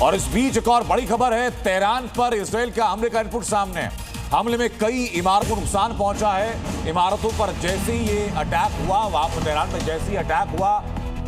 और इस बीच एक और बड़ी खबर है, तेहरान पर इसराइल का हमले का इनपुट सामने है। हमले में कई इमारतों को नुकसान पहुंचा है। इमारतों पर जैसे ही ये अटैक हुआ, वहां पर तेहरान में जैसे ही अटैक हुआ,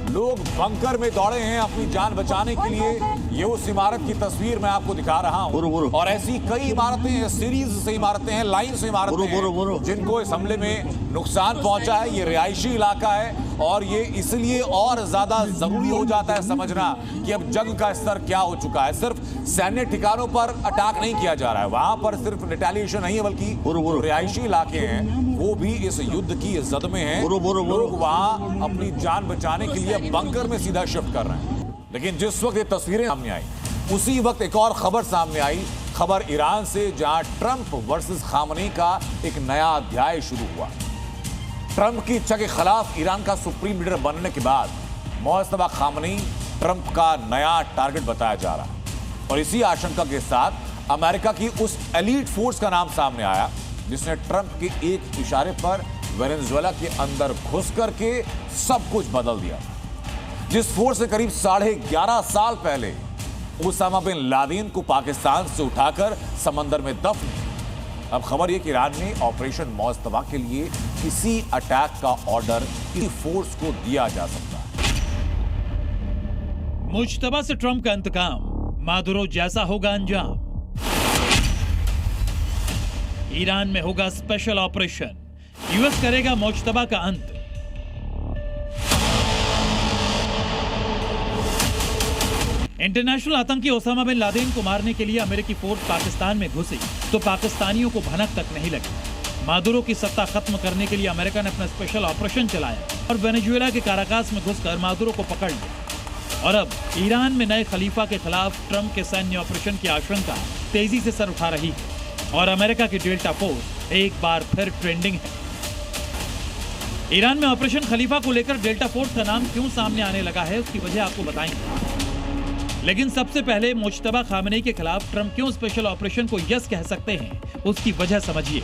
लोग बंकर में दौड़े हैं अपनी जान बचाने के लिए। ये उस इमारत की तस्वीर मैं आपको दिखा रहा हूं। और ऐसी कई इमारतें हैं, सीरीज से इमारतें हैं, लाइन से इमारतें हैं जिनको इस हमले में नुकसान पहुंचा है। ये रिहायशी इलाका है और ये इसलिए और ज्यादा जरूरी हो जाता है समझना कि अब जंग का स्तर क्या हो चुका है। सिर्फ सैन्य ठिकानों पर अटैक नहीं किया जा रहा है, वहां पर सिर्फ रिटेलिएशन नहीं है, बल्कि रिहायशी इलाके हैं वो भी इस युद्ध की जद में हैं। लोग वहां अपनी जान बचाने के लिए बंकर में सीधा शिफ्ट कर रहे हैं। लेकिन जिस वक्त ये तस्वीरें सामने आई, उसी वक्त एक और खबर सामने आई, खबर ईरान से, जहां ट्रंप वर्सेस खामनेई का एक नया अध्याय शुरू हुआ। ट्रंप की इच्छा के खिलाफ ईरान का सुप्रीम लीडर बनने के बाद मुस्तफा खामनेई ट्रंप का नया टारगेट बताया जा रहा है। और इसी आशंका के साथ अमेरिका की उस एलीट फोर्स का नाम सामने आया जिसने ट्रंप के एक इशारे पर वेनेजुएला के अंदर घुस करके सब कुछ बदल दिया। जिस फोर्स ने करीब 11.5 साल पहले उसामा बिन लादेन को पाकिस्तान से उठाकर समंदर में दफन किया। अब खबर यह कि ईरान ने ऑपरेशन मुस्तफा के लिए किसी अटैक का ऑर्डर किसी फोर्स को दिया जा सकता है। मुश्तबा से ट्रंप का इंतकाम, मादुरो जैसा होगा अंजाम। ईरान में होगा स्पेशल ऑपरेशन, यूएस करेगा मुश्तबा का अंत। इंटरनेशनल आतंकी ओसामा बिन लादेन को मारने के लिए अमेरिकी फोर्स पाकिस्तान में घुसी तो पाकिस्तानियों को भनक तक नहीं लगी। मादुरो की सत्ता खत्म करने के लिए अमेरिका ने अपना स्पेशल ऑपरेशन चलाया और वेनेजुएला के काराकास में घुसकर मादुरो को पकड़ लिया। और अब ईरान में नए खलीफा के खिलाफ ट्रंप के सैन्य ऑपरेशन की आशंका तेजी से सर उठा रही है और अमेरिका की डेल्टा फोर्स एक बार फिर ट्रेंडिंग है। ईरान में ऑपरेशन खलीफा को लेकर डेल्टा फोर्स का नाम क्यों सामने आने लगा है, उसकी वजह आपको बताएंगे। लेकिन सबसे पहले मुश्तबा खामनेई के खिलाफ ट्रंप क्यों स्पेशल ऑपरेशन को यस कह सकते हैं, उसकी वजह समझिए।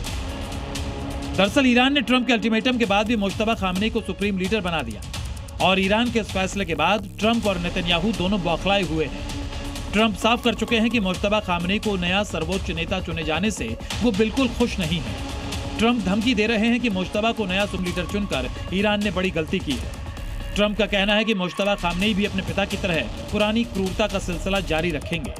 दरअसल ईरान ने ट्रंप के अल्टीमेटम के बाद भी मुश्तबा खामनेई को सुप्रीम लीडर बना दिया और ईरान के इस फैसले के बाद ट्रंप और नेतन्याहू दोनों बौखलाए हुए हैं। ट्रंप साफ कर चुके हैं कि मुश्तबा खामनेई को नया सर्वोच्च नेता चुने जाने से वो बिल्कुल खुश नहीं है। ट्रंप धमकी दे रहे हैं कि मुश्तबा को नया सुप्रीम लीडर चुनकर ईरान ने बड़ी गलती की है। ट्रंप का कहना है कि मुश्तबा खामनेई भी अपने पिता की तरह पुरानी क्रूरता का सिलसिला जारी रखेंगे।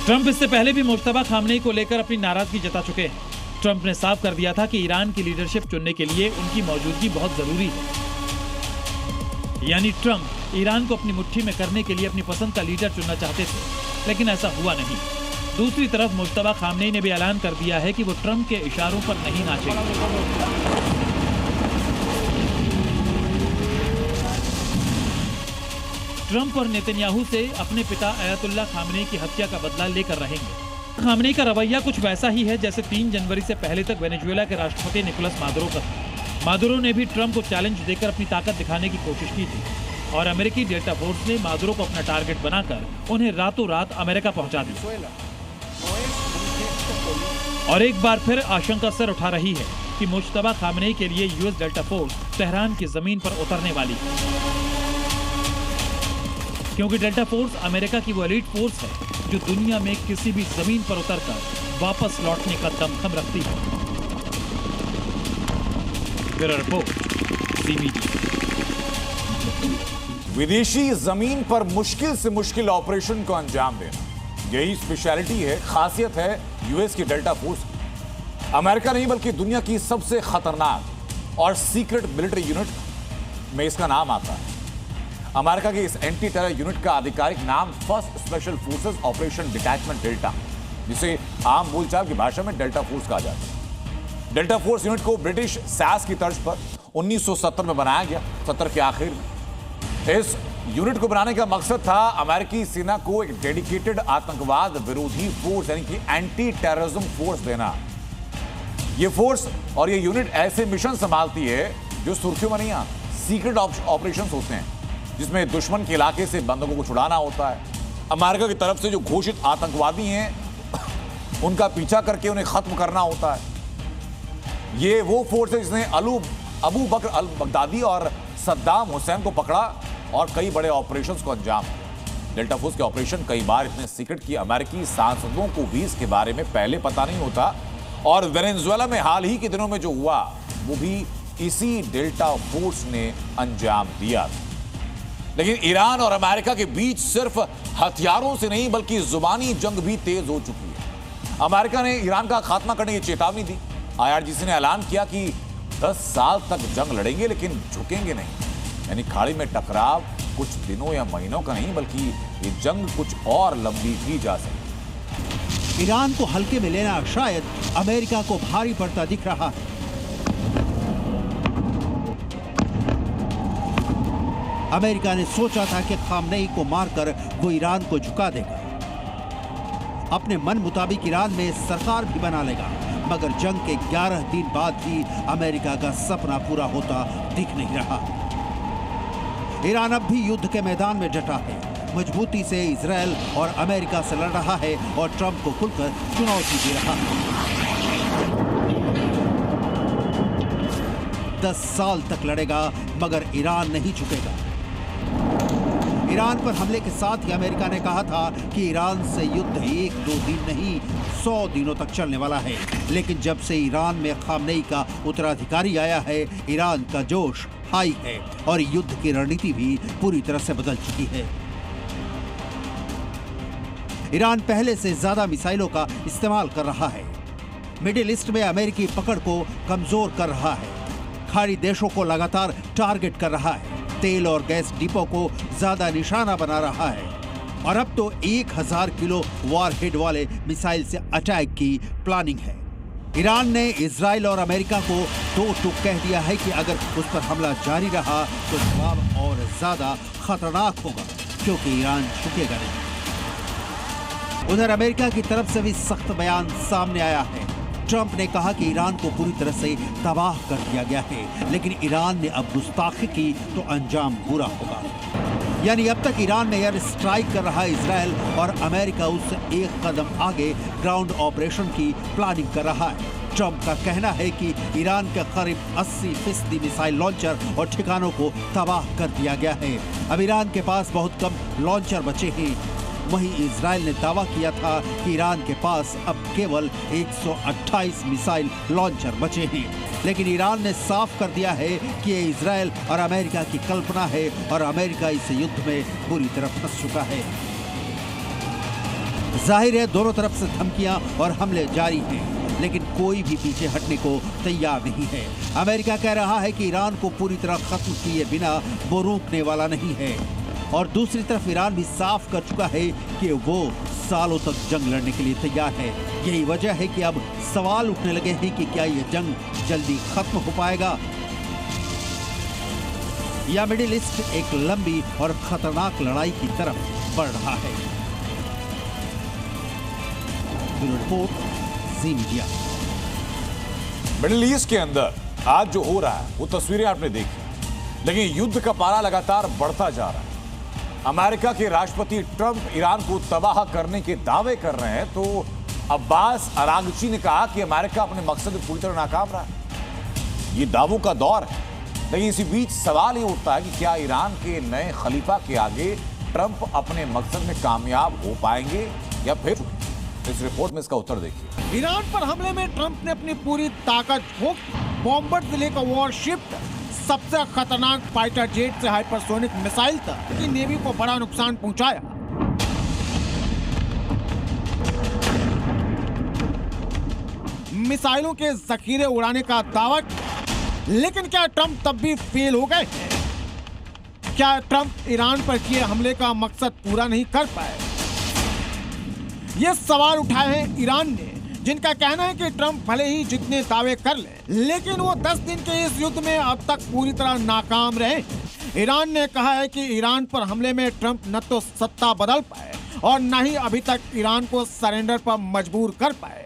ट्रंप इससे पहले भी मुश्तबा खामनेई को लेकर अपनी नाराजगी जता चुके हैं। ट्रंप ने साफ कर दिया था कि ईरान की लीडरशिप चुनने के लिए उनकी मौजूदगी बहुत जरूरी है। यानी ट्रंप ईरान को अपनी मुट्ठी में करने के लिए अपनी पसंद का लीडर चुनना चाहते थे, लेकिन ऐसा हुआ नहीं। दूसरी तरफ मुश्तबा खामनेई ने भी ऐलान कर दिया है कि वो ट्रंप के इशारों पर नहीं नाचेंगे। ट्रंप और नेतन्याहू से अपने पिता अयातुल्लाह खामनेई की हत्या का बदला लेकर रहेंगे। खामनेई का रवैया कुछ वैसा ही है जैसे 3 जनवरी से पहले तक वेनेजुएला के राष्ट्रपति निकोलस मादुरो का था। मादुरो ने भी ट्रंप को चैलेंज देकर अपनी ताकत दिखाने की कोशिश की थी और अमेरिकी डेल्टा फोर्स ने मादुरो को अपना टारगेट बनाकर उन्हें रातों रात अमेरिका पहुंचा दिया। और एक बार फिर आशंका सर उठा रही है कि मुश्तबा खामनेई के लिए यूएस डेल्टा फोर्स तेहरान की जमीन पर उतरने वाली है, क्योंकि डेल्टा फोर्स अमेरिका की वो एलीट फोर्स है जो दुनिया में किसी भी जमीन पर उतरकर वापस लौटने का दमखम रखती है। Bureau report, C media. विदेशी जमीन पर मुश्किल से मुश्किल ऑपरेशन को अंजाम देना, यही स्पेशलिटी है, खासियत है यूएस की डेल्टा फोर्स। अमेरिका नहीं बल्कि दुनिया की सबसे खतरनाक और सीक्रेट मिलिट्री यूनिट में इसका नाम आता है। अमेरिका की इस एंटी टेरर यूनिट का आधिकारिक नाम first special forces operation detachment delta, जिसे आम बोलचाल की भाषा में डेल्टा फोर्स कहा जाता है। डेल्टा फोर्स यूनिट को ब्रिटिश सैस की तर्ज पर 1970 में बनाया गया, 70 के आखिर में। इस यूनिट को बनाने का मकसद था अमेरिकी सेना को एक डेडिकेटेड आतंकवाद विरोधी फोर्स यानी कि एंटी टेररिज्म फोर्स देना। यह फोर्स और यह यूनिट ऐसे मिशन संभालती है जो सुर्खियों में नहीं आते, सीक्रेट ऑपरेशंस होते हैं जिसमें दुश्मन के इलाके से बंदूकों को छुड़ाना होता है। अमेरिका की तरफ से जो घोषित आतंकवादी हैं उनका पीछा करके उन्हें खत्म करना होता है। ये वो फोर्स है जिसने अबू बकर अल बगदादी और सद्दाम हुसैन को पकड़ा और कई बड़े ऑपरेशंस को अंजाम दिया। डेल्टा फोर्स के ऑपरेशन कई बार इतने सीक्रेट कि अमेरिकी सांसदों को भी इसके बारे में पहले पता नहीं होता। और वेनेजुएला में हाल ही के दिनों में जो हुआ वो भी इसी डेल्टा फोर्स ने अंजाम दिया। लेकिन ईरान और अमेरिका के बीच सिर्फ हथियारों से नहीं बल्कि जुबानी जंग भी तेज हो चुकी है। अमेरिका ने ईरान का खात्मा करने की चेतावनी दी। IRGC ने ऐलान किया कि 10 साल तक जंग लड़ेंगे लेकिन झुकेंगे नहीं। यानी खाड़ी में टकराव कुछ दिनों या महीनों का नहीं बल्कि ये जंग कुछ और लंबी भी जा सकती। ईरान को हल्के में लेना शायद अमेरिका को भारी पड़ता दिख रहा है। अमेरिका ने सोचा था कि खामनेई को मारकर वो ईरान को झुका देगा, अपने मन मुताबिक ईरान में सरकार भी बना लेगा। मगर जंग के 11 दिन बाद भी अमेरिका का सपना पूरा होता दिख नहीं रहा। ईरान अब भी युद्ध के मैदान में डटा है, मजबूती से इजराइल और अमेरिका से लड़ रहा है और ट्रंप को खुलकर चुनौती दे रहा है। 10 साल तक लड़ेगा मगर ईरान नहीं झुकेगा। ईरान पर हमले के साथ ही अमेरिका ने कहा था कि ईरान से युद्ध 1-2 दिन नहीं 100 दिनों तक चलने वाला है। लेकिन जब से ईरान में खामनेई का उत्तराधिकारी आया है, ईरान का जोश हाई है और युद्ध की रणनीति भी पूरी तरह से बदल चुकी है। ईरान पहले से ज्यादा मिसाइलों का इस्तेमाल कर रहा है, मिडिल ईस्ट में अमेरिकी पकड़ को कमजोर कर रहा है, खाड़ी देशों को लगातार टारगेट कर रहा है, तेल और गैस डिपो को ज्यादा निशाना बना रहा है और अब तो 1000 किलो वॉरहेड वाले मिसाइल से अटैक की प्लानिंग है। ईरान ने इजराइल और अमेरिका को 2 टूक कह दिया है कि अगर उस पर हमला जारी रहा तो जवाब और ज्यादा खतरनाक होगा, क्योंकि ईरान झुकेगा नहीं। उधर अमेरिका की तरफ से भी सख्त बयान सामने आया है। ट्रंप ने कहा कि ईरान को पूरी तरह से तबाह कर दिया गया है, लेकिन ईरान ने अब गुस्ताखी की तो अंजाम बुरा होगा। यानी अब तक ईरान में एयर स्ट्राइक कर रहा इजराइल और अमेरिका उससे एक कदम आगे ग्राउंड ऑपरेशन की प्लानिंग कर रहा है। ट्रंप का कहना है कि ईरान के करीब 80% मिसाइल लॉन्चर और ठिकानों को तबाह कर दिया गया है। अब ईरान के पास बहुत कम लॉन्चर बचे हैं। वहीं इजराइल ने दावा किया था कि ईरान के पास अब केवल 128 मिसाइल लॉन्चर बचे हैं। लेकिन ईरान ने साफ कर दिया है कि ये इजराइल और अमेरिका की कल्पना है और अमेरिका इस युद्ध में पूरी तरह फंस चुका है। जाहिर है दोनों तरफ से धमकियां और हमले जारी हैं, लेकिन कोई भी पीछे हटने को तैयार नहीं है। अमेरिका कह रहा है कि ईरान को पूरी तरह खत्म किए बिना वो रुकने वाला नहीं है और दूसरी तरफ ईरान भी साफ कर चुका है कि वो सालों तक जंग लड़ने के लिए तैयार है। यही वजह है कि अब सवाल उठने लगे हैं कि क्या ये जंग जल्दी खत्म हो पाएगा या मिडिल ईस्ट एक लंबी और खतरनाक लड़ाई की तरफ बढ़ रहा है। ब्यूरो रिपोर्ट, जी मीडिया। मिडिल ईस्ट के अंदर आज जो हो रहा है वो तस्वीरें आपने देखी, लेकिन युद्ध का पारा लगातार बढ़ता जा रहा है। अमेरिका के राष्ट्रपति ट्रंप ईरान को तबाह करने के दावे कर रहे हैं तो अब्बास अरागची ने कहा कि अमेरिका अपने मकसद में पूरी तरह नाकाम रहा है। ये दावों का दौर है, लेकिन इसी बीच सवाल ये उठता है कि क्या ईरान के नए खलीफा के आगे ट्रंप अपने मकसद में कामयाब हो पाएंगे या फिर? इस रिपोर्ट में इसका उत्तर देखिए। ईरान पर हमले में ट्रंप ने अपनी पूरी ताकत झोंक बॉम्बर जिले का वॉरशिप, सबसे खतरनाक फाइटर जेट से हाइपरसोनिक मिसाइल तक की नेवी को बड़ा नुकसान पहुंचाया। मिसाइलों के जखीरे उड़ाने का दावा, लेकिन क्या ट्रंप तब भी फेल हो गए? क्या ट्रंप ईरान पर किए हमले का मकसद पूरा नहीं कर पाए? ये सवाल उठाए हैं ईरान ने, जिनका कहना है कि ट्रंप भले ही जितने दावे कर ले, लेकिन वो 10 दिन के इस युद्ध में अब तक पूरी तरह नाकाम रहे। ईरान ने कहा है कि ईरान पर हमले में ट्रंप न तो सत्ता बदल पाए और न ही अभी तक ईरान को सरेंडर पर मजबूर कर पाए।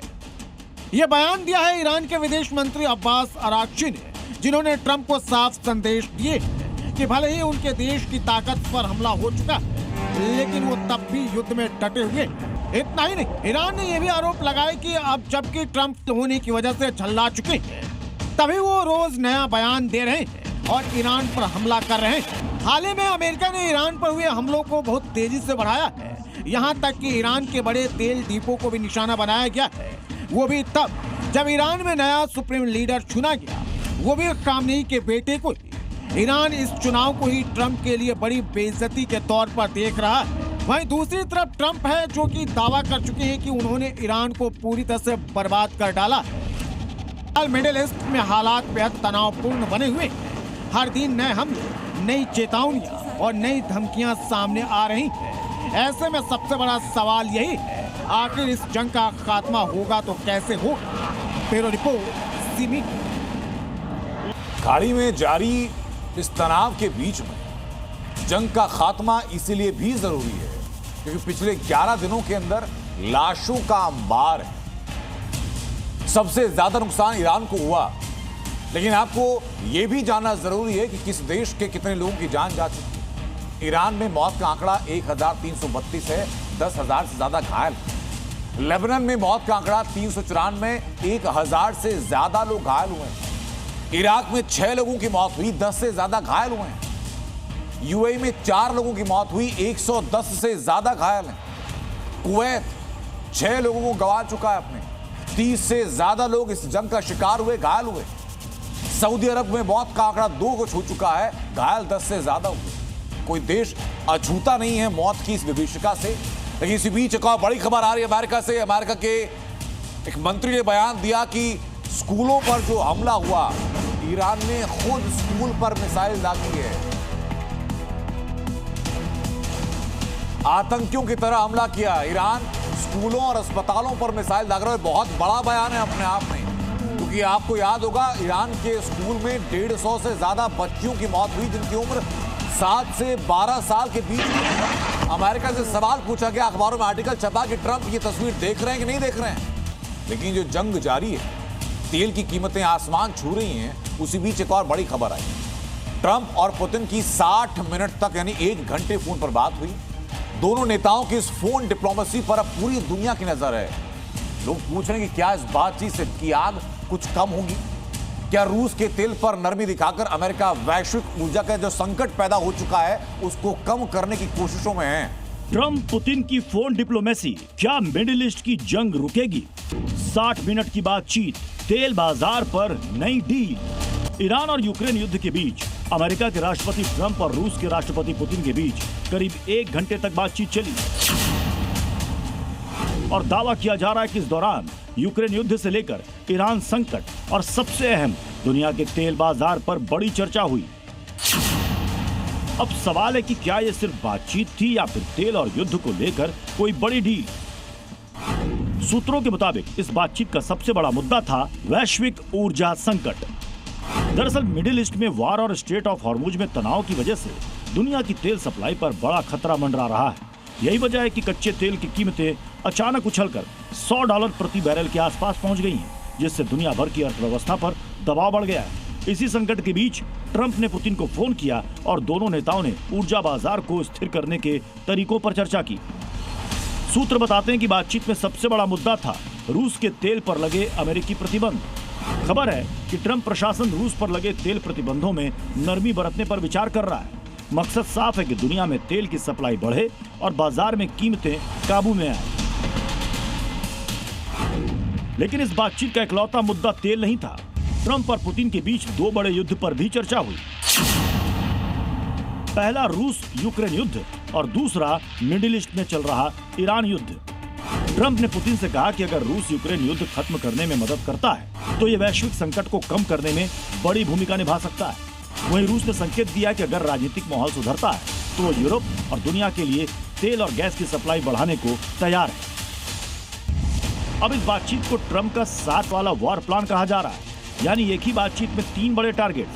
ये बयान दिया है ईरान के विदेश मंत्री अब्बास अरागची ने, जिन्होंने ट्रंप को साफ संदेश दिए कि भले ही उनके देश की ताकत पर हमला हो चुका है, लेकिन वो तब भी युद्ध में डटे हुए। इतना ही नहीं, ईरान ने यह भी आरोप लगाया कि अब जबकि ट्रंप होने की वजह से झल्ला चुके हैं, तभी वो रोज नया बयान दे रहे हैं और ईरान पर हमला कर रहे हैं। हाल ही में अमेरिका ने ईरान पर हुए हमलों को बहुत तेजी से बढ़ाया है। यहाँ तक कि ईरान के बड़े तेल डिपो को भी निशाना बनाया गया है, वो भी तब जब ईरान में नया सुप्रीम लीडर चुना गया, वो भी खामनेई के बेटे को ही। ईरान इस चुनाव को ही ट्रंप के लिए बड़ी बेइज्जती के तौर पर देख रहा है। वहीं दूसरी तरफ ट्रंप है जो कि दावा कर चुके हैं कि उन्होंने ईरान को पूरी तरह से बर्बाद कर डाला है। मिडिल ईस्ट में हालात बेहद तनावपूर्ण बने हुए हैं। हर दिन नए हमले, नई चेतावनियां और नई धमकियां सामने आ रही हैं। ऐसे में सबसे बड़ा सवाल यही है, आखिर इस जंग का खात्मा होगा तो कैसे होगा? Bureau report, C media. खाड़ी में जारी इस तनाव के बीच में जंग का खात्मा इसीलिए भी जरूरी है क्योंकि पिछले 11 दिनों के अंदर लाशों का अंबार है। सबसे ज्यादा नुकसान ईरान को हुआ, लेकिन आपको यह भी जानना जरूरी है कि किस देश के कितने लोगों की जान जा चुकी है। ईरान में मौत का आंकड़ा 1332 है, 10,000 से ज्यादा घायल। लेबनान में मौत का आंकड़ा 394, 1,000 से ज्यादा लोग घायल हुए हैं। इराक में 6 लोगों की मौत हुई, 10 से ज्यादा घायल हुए हैं। यूएई में 4 लोगों की मौत हुई, 110 से ज्यादा घायल हैं। कुवैत 6 लोगों को गंवा चुका है अपने, 30 से ज्यादा लोग इस जंग का शिकार हुए, घायल हुए। सऊदी अरब में मौत का आंकड़ा 2 को छू चुका है, घायल 10 से ज्यादा हुए। कोई देश अछूता नहीं है मौत की इस विभीषिका से। लेकिन इसी बीच एक और बड़ी खबर आ रही है अमेरिका से। अमेरिका के एक मंत्री ने बयान दिया कि स्कूलों पर जो हमला हुआ, ईरान ने खुद स्कूल पर मिसाइल दागी है, आतंकियों की तरह हमला किया। ईरान स्कूलों और अस्पतालों पर मिसाइल दाग रहा है। बहुत बड़ा बयान है अपने आप में, क्योंकि आपको याद होगा ईरान के स्कूल में 150 से ज्यादा बच्चियों की मौत हुई जिनकी उम्र 7 से 12 साल के बीच में। अमेरिका से सवाल पूछा गया, अखबारों में आर्टिकल छपा कि ट्रंप ये तस्वीर देख रहे हैं कि नहीं देख रहे हैं। लेकिन जो जंग जारी है, तेल की कीमतें आसमान छू रही हैं, उसी बीच एक और बड़ी खबर आई। ट्रंप और पुतिन की 60 मिनट तक यानी 1 घंटे फोन पर बात हुई। दोनों नेताओं की इस फोन डिप्लोमेसी पर अब पूरी दुनिया की नजर है। लोग पूछ रहे हैं कि क्या इस बातचीत से की आग कुछ कम होगी? क्या रूस के तेल पर नरमी दिखाकर अमेरिका वैश्विक ऊर्जा का जो संकट पैदा हो चुका है उसको कम करने की कोशिशों में है? ट्रंप पुतिन की फोन डिप्लोमेसी, क्या मिडिल ईस्ट की जंग रुकेगी? 60 मिनट की बातचीत, तेल बाजार पर नई डील। ईरान और यूक्रेन युद्ध के बीच अमेरिका के राष्ट्रपति ट्रंप और रूस के राष्ट्रपति पुतिन के बीच करीब 1 घंटे तक बातचीत चली और दावा किया जा रहा है कि इस दौरान यूक्रेन युद्ध से लेकर ईरान संकट और सबसे अहम दुनिया के तेल बाजार पर बड़ी चर्चा हुई। अब सवाल है कि क्या यह सिर्फ बातचीत थी या फिर तेल और युद्ध को लेकर कोई बड़ी डील? सूत्रों के मुताबिक इस बातचीत का सबसे बड़ा मुद्दा था वैश्विक ऊर्जा संकट। दरअसल मिडिल ईस्ट में वार और स्ट्रेट ऑफ हॉर्मुज में तनाव की वजह से दुनिया की तेल सप्लाई पर बड़ा खतरा मंडरा रहा है। यही वजह है कि कच्चे तेल की कीमतें अचानक उछलकर $100 प्रति बैरल के आसपास पहुंच गई हैं, जिससे दुनिया भर की अर्थव्यवस्था पर दबाव बढ़ गया है। इसी संकट के बीच ट्रंप ने पुतिन को फोन किया और दोनों नेताओं ने ऊर्जा बाजार को स्थिर करने के तरीकों पर चर्चा की। सूत्र बताते हैं कि बातचीत में सबसे बड़ा मुद्दा था रूस के तेल पर लगे अमेरिकी प्रतिबंध। खबर है कि ट्रंप प्रशासन रूस पर लगे तेल प्रतिबंधों में नरमी बरतने पर विचार कर रहा है। मकसद साफ है कि दुनिया में तेल की सप्लाई बढ़े और बाजार में कीमतें काबू में आए। लेकिन इस बातचीत का इकलौता मुद्दा तेल नहीं था। ट्रंप और पुतिन के बीच 2 बड़े युद्ध पर भी चर्चा हुई। पहला रूस यूक्रेन युद्ध और दूसरा मिडिल ईस्ट में चल रहा ईरान युद्ध। ट्रंप ने पुतिन से कहा कि अगर रूस यूक्रेन युद्ध खत्म करने में मदद करता है तो यह वैश्विक संकट को कम करने में बड़ी भूमिका निभा सकता है। वहीं रूस ने संकेत दिया कि अगर राजनीतिक माहौल सुधरता है तो वो यूरोप और दुनिया के लिए तेल और गैस की सप्लाई बढ़ाने को तैयार है। अब इस बातचीत को ट्रंप का 7 वाला वॉर प्लान कहा जा रहा है, यानी एक ही बातचीत में 3 बड़े टारगेट।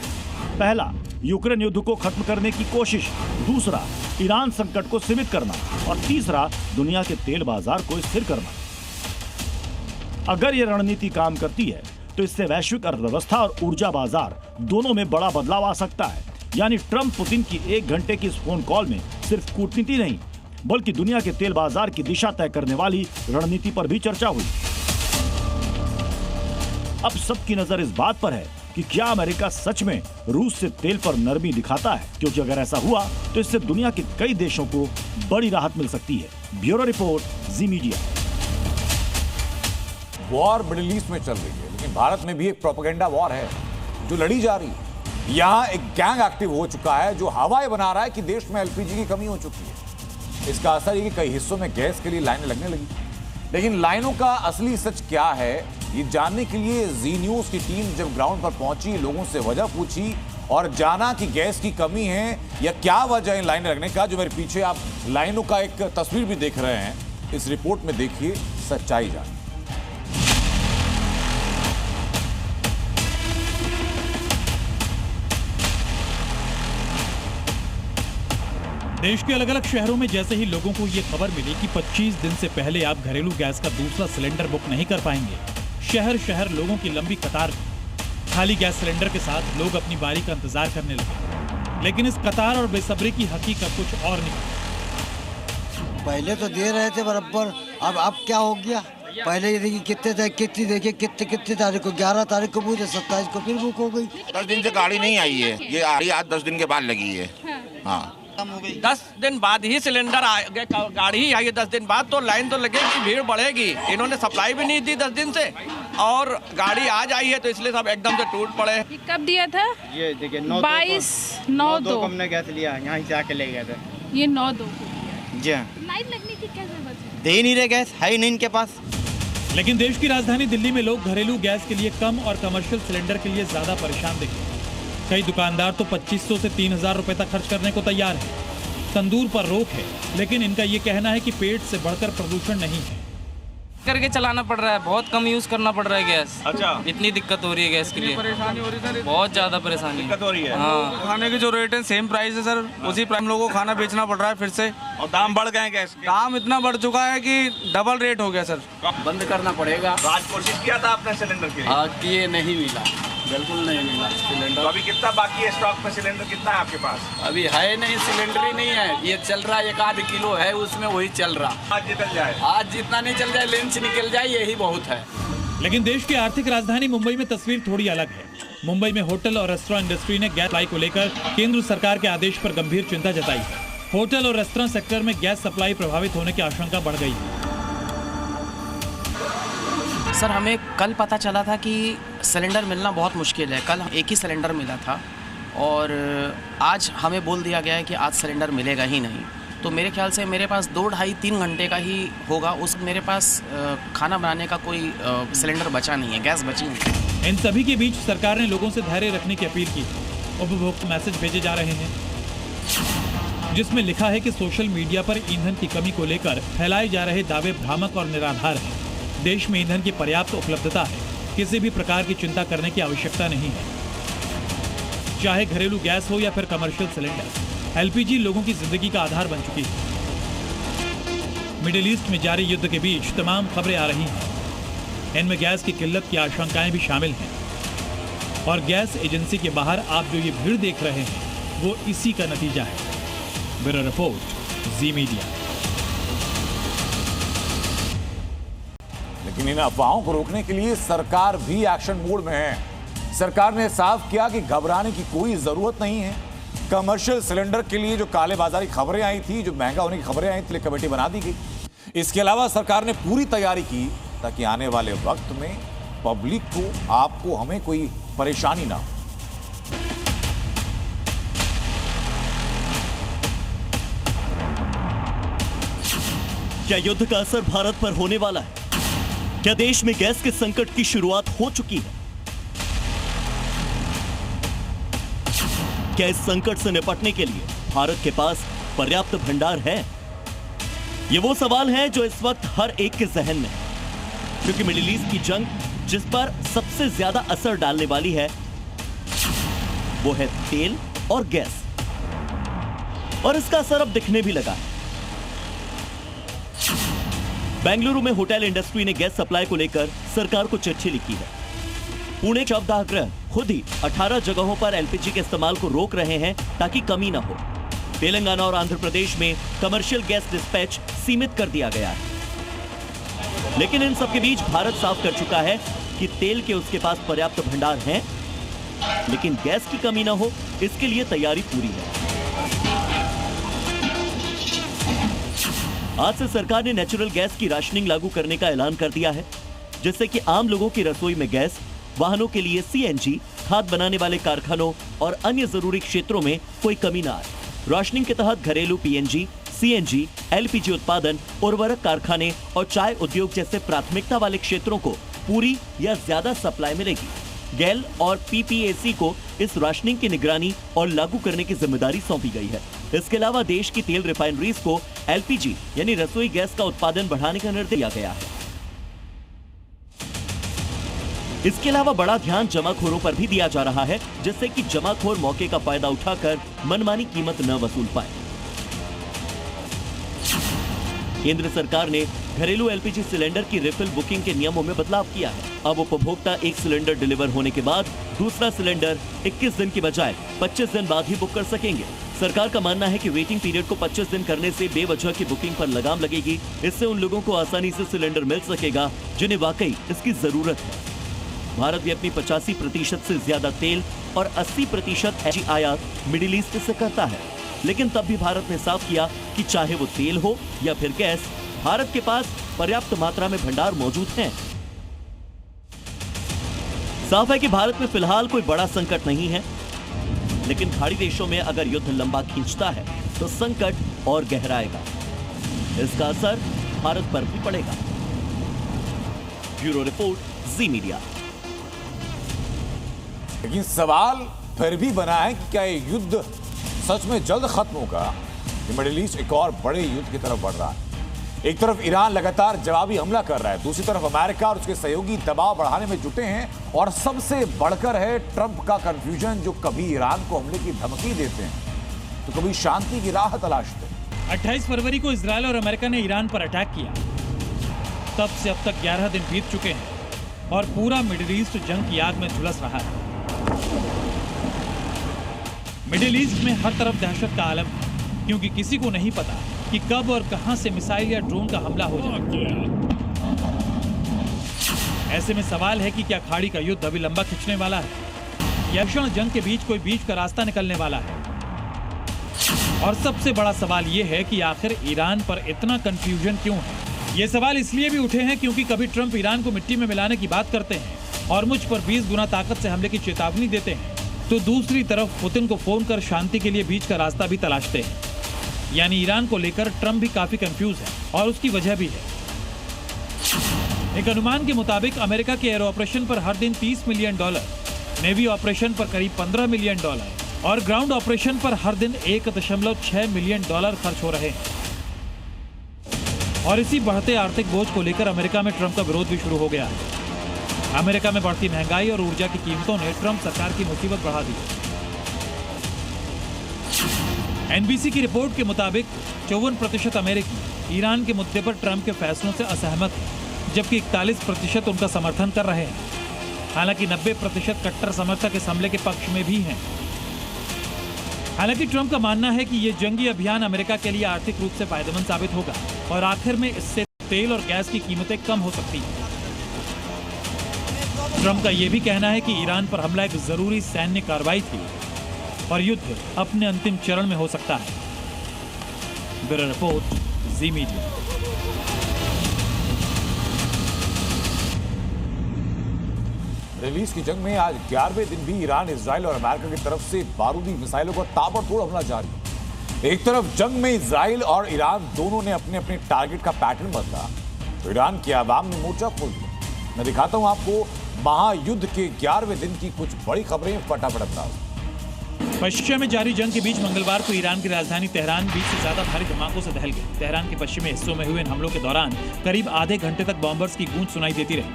पहला, यूक्रेन युद्ध को खत्म करने की कोशिश। दूसरा, ईरान संकट को सीमित करना और तीसरा, दुनिया के तेल बाजार को स्थिर करना। अगर यह रणनीति काम करती है तो इससे वैश्विक अर्थव्यवस्था और ऊर्जा बाजार दोनों में बड़ा बदलाव आ सकता है। यानी ट्रंप पुतिन की 1 घंटे की इस फोन कॉल में सिर्फ कूटनीति नहीं बल्कि दुनिया के तेल बाजार की दिशा तय करने वाली रणनीति पर भी चर्चा हुई। अब सबकी नजर इस बात पर है कि क्या अमेरिका सच में रूस से तेल पर नरमी दिखाता है, क्योंकि अगर ऐसा हुआ तो इससे दुनिया के कई देशों को बड़ी राहत मिल सकती है। ब्यूरो रिपोर्ट, जी मीडिया। वॉर मिडिल ईस्ट में चल रही है, लेकिन भारत में भी एक प्रोपेगेंडा वॉर है जो लड़ी जा रही है। यहाँ एक गैंग एक्टिव हो चुका है जो हवाएं बना रहा है कि देश में एलपीजी की कमी हो चुकी है। इसका असर ये कि कई हिस्सों में गैस के लिए लाइनें लगने लगी, लेकिन लाइनों का असली सच क्या है ये जानने के लिए जी न्यूज की टीम जब ग्राउंड पर पहुंची, लोगों से वजह पूछी और जाना कि गैस की कमी है या क्या वजह है लाइनें लगने का। जो मेरे पीछे आप लाइनों का एक तस्वीर भी देख रहे हैं, इस रिपोर्ट में देखिए सच्चाई जानिए। देश के अलग अलग शहरों में जैसे ही लोगों को ये खबर मिली कि 25 दिन से पहले आप घरेलू गैस का दूसरा सिलेंडर बुक नहीं कर पाएंगे, शहर शहर लोगों की लंबी कतार, खाली गैस सिलेंडर के साथ लोग अपनी बारी का इंतजार करने लगे। लेकिन इस कतार और बेसब्री की हकीकत कुछ और निकली। पहले तो दे रहे थे बराबर, अब क्या हो गया? पहले ये देखिए कितने तारीख को, 11 तारीख को पूछे, 27 को फिर बुक हो गई। 10 दिन से गाड़ी नहीं आई है, ये आ रही आज 10 दिन के बाद लगी है। हाँ 10 दिन बाद ही सिलेंडर गाड़ी ही आई है। 10 दिन बाद तो लाइन तो लगेगी, भीड़ बढ़ेगी। इन्होंने सप्लाई भी नहीं दी 10 दिन से और गाड़ी आज आई है तो इसलिए सब एकदम से टूट पड़े। ये कब दिया था? ये देखिए 22/9 हमने गैस लिया, यहाँ से आके ले गए थे। ये 9/2 जी हाँ, लाइन लगने की क्या जरूरत है? दे ही नहीं रहे गैस, है ही नहीं इनके पास। लेकिन देश की राजधानी दिल्ली में लोग घरेलू गैस के लिए कम और कमर्शियल सिलेंडर के लिए ज्यादा परेशान दिखे। कई दुकानदार तो 2500 से 3000 रुपए तक खर्च करने को तैयार है। तंदूर पर रोक है, लेकिन इनका ये कहना है कि पेट से बढ़कर प्रदूषण नहीं है। करके चलाना पड़ रहा है, बहुत कम यूज करना पड़ रहा है गैस। अच्छा, इतनी दिक्कत हो रही है गैस के लिए, परेशानी हो रही है सर, बहुत ज्यादा परेशानी दिक्कत हो रही है। हाँ, खाने की जो रेट है सेम प्राइस है सर, उसी प्राइस हम लोगों को खाना बेचना पड़ रहा है फिर से, और दाम बढ़ गए हैं गैस के। दाम इतना बढ़ चुका है कि डबल रेट हो गया सर। बंद करना पड़ेगा। आज कोशिश किया था आपने सिलेंडर के लिए? किए, नहीं मिला, बिल्कुल नहीं मिला सिलेंडर। तो अभी कितना बाकी है स्टॉक में? सिलेंडर कितना है आपके पास? अभी है नहीं, सिलेंडर ही नहीं है। ये चल रहा है 1-8 किलो है, उसमें वही चल रहा। आज निकल जाए, आज जितना नहीं चल जाए, लंच निकल जाए, यही बहुत है। लेकिन देश की आर्थिक राजधानी मुंबई में तस्वीर थोड़ी अलग है। मुंबई में होटल और रेस्टोरेंट इंडस्ट्री ने गैस सप्लाई को लेकर केंद्र सरकार के आदेश पर गंभीर चिंता जताई है। होटल और रेस्टोरेंट सेक्टर में गैस सप्लाई प्रभावित होने की आशंका बढ़ गई है। सर, हमें कल पता चला था कि सिलेंडर मिलना बहुत मुश्किल है। कल एक ही सिलेंडर मिला था और आज हमें बोल दिया गया है कि आज सिलेंडर मिलेगा ही नहीं। तो मेरे ख्याल से मेरे पास 2-2.5-3 घंटे का ही होगा। मेरे पास खाना बनाने का कोई सिलेंडर बचा नहीं है, गैस बची नहीं। इन सभी के बीच सरकार ने लोगों से धैर्य रखने की अपील की। उपभोक्ता मैसेज भेजे जा रहे हैं जिसमें लिखा है कि सोशल मीडिया पर ईंधन की कमी को लेकर फैलाए जा रहे दावे भ्रामक और निराधार हैं। देश में ईंधन की पर्याप्त उपलब्धता है, किसी भी प्रकार की चिंता करने की आवश्यकता नहीं है। चाहे घरेलू गैस हो या फिर कमर्शियल सिलेंडर, एलपीजी लोगों की जिंदगी का आधार बन चुकी है। मिडिल ईस्ट में जारी युद्ध के बीच तमाम खबरें आ रही हैं। इनमें गैस की किल्लत की आशंकाएं भी शामिल हैं और गैस एजेंसी के बाहर आप जो ये भीड़ देख रहे हैं वो इसी का नतीजा है। ब्यूरो रिपोर्ट, जी मीडिया। लेकिन इन अफवाहों को रोकने के लिए सरकार भी एक्शन मोड में है। सरकार ने साफ किया कि घबराने की कोई जरूरत नहीं है। कमर्शियल सिलेंडर के लिए जो काले बाजारी खबरें आई थी, जो महंगा होने की खबरें आई थी, कमेटी बना दी गई। इसके अलावा सरकार ने पूरी तैयारी की ताकि आने वाले वक्त में पब्लिक को, आपको, हमें कोई परेशानी ना हो। क्या युद्ध का असर भारत पर होने वाला है? क्या देश में गैस के संकट की शुरुआत हो चुकी है? क्या इस संकट से निपटने के लिए भारत के पास पर्याप्त भंडार है? ये वो सवाल है जो इस वक्त हर एक के जहन में है, क्योंकि मिडिल ईस्ट की जंग जिस पर सबसे ज्यादा असर डालने वाली है वो है तेल और गैस, और इसका असर अब दिखने भी लगा है। बेंगलुरु में होटल इंडस्ट्री ने गैस सप्लाई को लेकर सरकार को चिट्ठी लिखी है। पुणे शवदाह खुद ही 18 जगहों पर एलपीजी के इस्तेमाल को रोक रहे हैं ताकि कमी न हो। तेलंगाना और आंध्र प्रदेश में कमर्शियल गैस डिस्पैच सीमित कर दिया गया है। लेकिन इन सब के बीच भारत साफ कर चुका है कि तेल के उसके पास पर्याप्त भंडार हैं लेकिन गैस की कमी न हो, इसके लिए तैयारी पूरी है। आज से सरकार ने नेचुरल गैस की राशनिंग लागू करने का ऐलान कर दिया है, जिससे कि आम लोगों की रसोई में गैस, वाहनों के लिए सीएनजी, खाद बनाने वाले कारखानों और अन्य जरूरी क्षेत्रों में कोई कमी न आए। राशनिंग के तहत घरेलू पीएनजी, सीएनजी, एलपीजी उत्पादन, उर्वरक कारखाने और चाय उद्योग जैसे प्राथमिकता वाले क्षेत्रों को पूरी या ज्यादा सप्लाई मिलेगी। गेल और पीपीएसी को इस राशनिंग की निगरानी और लागू करने की जिम्मेदारी सौंपी गई है। इसके अलावा देश की तेल रिफाइनरीज को एलपीजी यानी रसोई गैस का उत्पादन बढ़ाने का निर्देश दिया गया है। इसके अलावा बड़ा ध्यान जमाखोरों पर भी दिया जा रहा है, जिससे कि जमाखोर मौके का फायदा उठाकर मनमानी कीमत न वसूल पाए। केंद्र सरकार ने घरेलू एलपीजी सिलेंडर की रिफिल बुकिंग के नियमों में बदलाव किया है। अब उपभोक्ता एक सिलेंडर डिलीवर होने के बाद दूसरा सिलेंडर 21 दिन की बजाय 25 दिन बाद ही बुक कर सकेंगे। सरकार का मानना है कि वेटिंग पीरियड को 25 दिन करने से बेवजह की बुकिंग पर लगाम लगेगी। इससे उन लोगों को आसानी से सिलेंडर मिल सकेगा जिन्हें वाकई इसकी जरूरत है। भारत भी अपनी 85% से ज्यादा तेल और 80% एलपीजी आयात मिडिल ईस्ट से करता है, लेकिन तब भी भारत ने साफ किया कि चाहे वो तेल हो या फिर गैस, भारत के पास पर्याप्त मात्रा में भंडार मौजूद हैं। साफ है कि भारत में फिलहाल कोई बड़ा संकट नहीं है, लेकिन खाड़ी देशों में अगर युद्ध लंबा खींचता है तो संकट और गहराएगा। इसका असर भारत पर भी पड़ेगा। ब्यूरो रिपोर्ट, जी मीडिया। लेकिन सवाल फिर भी बना है कि क्या ये युद्ध सच में जल्द खत्म होगा? मिडिल ईस्ट एक और बड़े युद्ध की तरफ बढ़ रहा है। एक तरफ ईरान लगातार जवाबी हमला कर रहा है, दूसरी तरफ अमेरिका और उसके सहयोगी दबाव बढ़ाने में जुटे हैं, और सबसे बढ़कर है ट्रंप का कंफ्यूजन, जो कभी ईरान को हमले की धमकी देते हैं तो कभी शांति की राह तलाशते हैं। 28 फरवरी को इजरायल और अमेरिका ने ईरान पर अटैक किया। तब से अब तक 11 दिन बीत चुके हैं और पूरा मिडिल ईस्ट जंग की आग में झुलस रहा है। मिडिल ईस्ट में हर तरफ दहशत का आलम है, क्योंकि किसी को नहीं पता कि कब और कहां से मिसाइल या ड्रोन का हमला हो जाएगा। ऐसे में सवाल है कि क्या खाड़ी का युद्ध अभी लंबा खिंचने वाला है या भीषण जंग के बीच कोई बीच का रास्ता निकलने वाला है। और सबसे बड़ा सवाल यह है कि आखिर ईरान पर इतना कंफ्यूजन क्यों है। ये सवाल इसलिए भी उठे हैं क्योंकि कभी ट्रंप ईरान को मिट्टी में मिलाने की बात करते हैं और मुझ पर 20 गुना ताकत से हमले की चेतावनी देते हैं, तो दूसरी तरफ पुतिन को फोन कर शांति के लिए बीच का रास्ता भी तलाशते हैं। यानी ईरान को लेकर ट्रंप भी काफी कंफ्यूज है, और उसकी वजह भी है। एक अनुमान के मुताबिक अमेरिका के एयर ऑपरेशन पर हर दिन $30 मिलियन, नेवी ऑपरेशन पर करीब $15 मिलियन और ग्राउंड ऑपरेशन पर हर दिन $1.6 मिलियन खर्च हो रहे हैं। और इसी बढ़ते आर्थिक बोझ को लेकर अमेरिका में ट्रंप का विरोध भी शुरू हो गया है। अमेरिका में बढ़ती महंगाई और ऊर्जा की कीमतों ने ट्रंप सरकार की मुसीबत बढ़ा दी। एनबीसी की रिपोर्ट के मुताबिक 54% अमेरिकी ईरान के मुद्दे पर ट्रंप के फैसलों से असहमत हैं, जबकि 41% उनका समर्थन कर रहे हैं। हालांकि 90% कट्टर समर्थक इस हमले के पक्ष में भी हैं। हालांकि ट्रंप का मानना है कि यह जंगी अभियान अमेरिका के लिए आर्थिक रूप से फायदेमंद साबित होगा और आखिर में इससे तेल और गैस की कीमतें कम हो सकती हैं। ट्रंप का यह भी कहना है कि ईरान पर हमला एक जरूरी सैन्य कार्रवाई थी और युद्ध अपने अंतिम चरण में हो सकता है। ब्यूरो रिपोर्ट, जी मीडिया। रिलीज की जंग में आज 11वें दिन भी ईरान, इजराइल और अमेरिका की तरफ से बारूदी मिसाइलों का ताबड़तोड़ हमला जारी। एक तरफ जंग में इजराइल और ईरान दोनों ने अपने अपने टारगेट का पैटर्न बदला, तो ईरान की आवाम ने मोर्चा खोल दिया। मैं दिखाता हूं आपको महायुद्ध के 11वें दिन की कुछ बड़ी खबरें फटाफट अंदाज। पश्चिम में जारी जंग के बीच मंगलवार को ईरान की राजधानी तेहरान 20 से ज्यादा भारी धमाकों से दहल गई। तेहरान के पश्चिमी हिस्सों में हुए इन हमलों के दौरान करीब आधे घंटे तक बॉम्बर्स की गूंज सुनाई देती रही,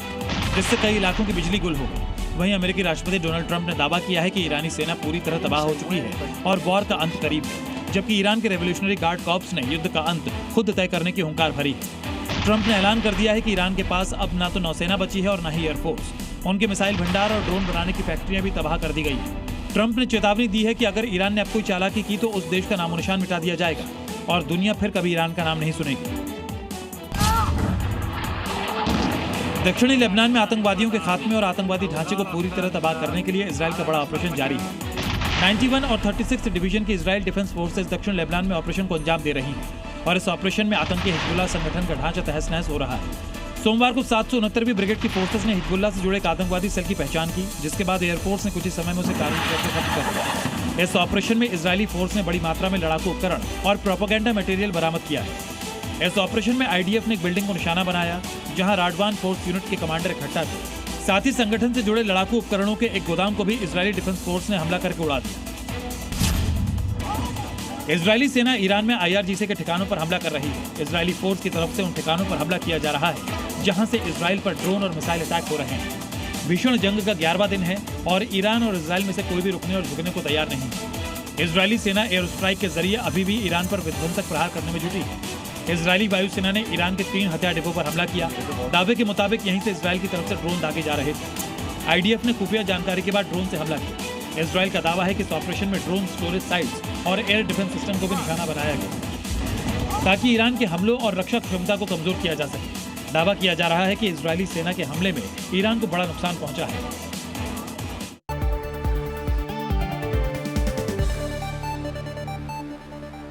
जिससे कई इलाकों की बिजली गुल हो गई। वहीं अमेरिकी राष्ट्रपति डोनाल्ड ट्रंप ने दावा किया है कि ईरानी सेना पूरी तरह तबाह हो चुकी है और वॉर का अंत करीब है, जबकि ईरान के रेवोल्यूशनरी गार्ड कॉर्प्स ने युद्ध का अंत खुद तय करने की हुंकार भरी है। ट्रंप ने ऐलान कर दिया है कि ईरान के पास अब ना तो नौसेना बची है और न ही एयरफोर्स। उनके मिसाइल भंडार और ड्रोन बनाने की फैक्ट्रियां भी तबाह कर दी गई है। ट्रंप ने चेतावनी दी है कि अगर ईरान ने अब कोई चालाकी की तो उस देश का नामो निशान मिटा दिया जाएगा और दुनिया फिर कभी ईरान का नाम नहीं सुनेगी। दक्षिणी लेबनान में आतंकवादियों के खात्मे और आतंकवादी ढांचे को पूरी तरह तबाह करने के लिए इजराइल का बड़ा ऑपरेशन जारी है। 91 और 36 डिवीजन की इजराइल डिफेंस फोर्सेस दक्षिण लेबनान में ऑपरेशन को अंजाम दे रही हैं और इस ऑपरेशन में आतंकी हिजबुल्लाह संगठन का ढांचा तहस नहस हो रहा है। सोमवार को 769वीं ब्रिगेड की फोर्सेस ने हिजबुल्लाह से जुड़े एक आतंकवादी सेल की पहचान की, जिसके बाद एयरफोर्स ने कुछ ही समय में उसे कार्यक्रम खत्म कर दिया। इस ऑपरेशन में इजरायली फोर्स ने बड़ी मात्रा में लड़ाकू उपकरण और प्रोपेगेंडा मटेरियल बरामद किया है। इस ऑपरेशन में आईडीएफ ने एक बिल्डिंग को निशाना बनाया जहां राडवान फोर्स यूनिट के कमांडर इकट्ठा थे। साथ ही संगठन से जुड़े लड़ाकू उपकरणों के एक गोदाम को भी इजरायली डिफेंस फोर्स ने हमला करके उड़ा दिया। इजरायली सेना ईरान में IRGC के ठिकानों पर हमला कर रही है। इजरायली फोर्स की तरफ से उन ठिकानों पर हमला किया जा रहा है जहां से इजराइल पर ड्रोन और मिसाइल अटैक हो रहे हैं। भीषण जंग का 11वां दिन है और ईरान और इजराइल में से कोई भी रुकने और झुकने को तैयार नहीं है। इजरायली सेना एयर स्ट्राइक के जरिए अभी भी ईरान पर विध्वंसक प्रहार करने में जुटी है। इजरायली वायुसेना ने ईरान के 3 हथियार डिपो पर हमला किया। दावे के मुताबिक यहीं से इजराइल की तरफ से ड्रोन दागे जा रहे थे। आईडीएफ ने खुफिया जानकारी के बाद ड्रोन से हमला किया। इजराइल का दावा है कि इस ऑपरेशन में ड्रोन स्टोरेज साइट्स और एयर डिफेंस सिस्टम को भी निशाना बनाया गया ताकि ईरान के हमलों और रक्षा क्षमता को कमजोर किया जा सके। दावा किया जा रहा है कि इजरायली सेना के हमले में ईरान को बड़ा नुकसान पहुंचा है।